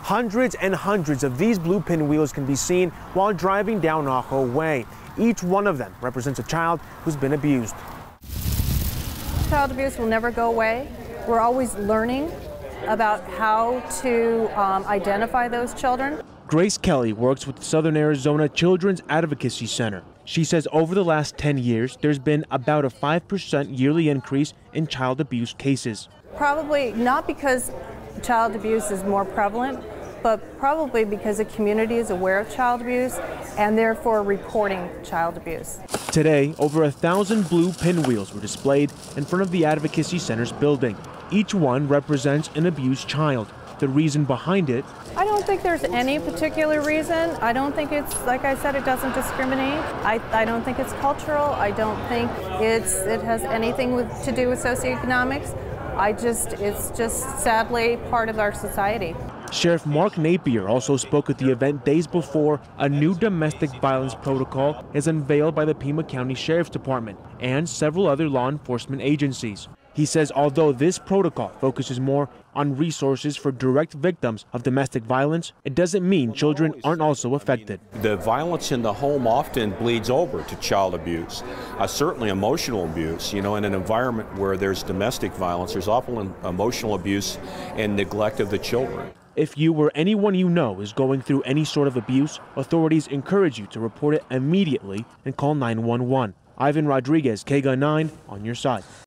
Hundreds and hundreds of these blue pinwheels can be seen while driving down Ajo Way. Each one of them represents a child who's been abused. Child abuse will never go away. We're always learning about how to identify those children. Grace Kelly works with the Southern Arizona Children's Advocacy Center. She says over the last 10 years, there's been about a 5% yearly increase in child abuse cases. Probably not because child abuse is more prevalent, but probably because the community is aware of child abuse and therefore reporting child abuse. Today, over 1,000 blue pinwheels were displayed in front of the Advocacy Center's building. Each one represents an abused child. The reason behind it? I don't think there's any particular reason. I don't think it's, like I said, it doesn't discriminate. I don't think it's cultural. I don't think it has anything to do with socioeconomics. It's just sadly part of our society. Sheriff Mark Napier also spoke at the event days before a new domestic violence protocol is unveiled by the Pima County Sheriff's Department and several other law enforcement agencies. He says although this protocol focuses more on resources for direct victims of domestic violence, it doesn't mean children aren't also affected. The violence in the home often bleeds over to child abuse, certainly emotional abuse. You know, in an environment where there's domestic violence, there's often emotional abuse and neglect of the children. If you or anyone you know is going through any sort of abuse, authorities encourage you to report it immediately and call 911. Ivan Rodriguez, KGUN 9, on your side.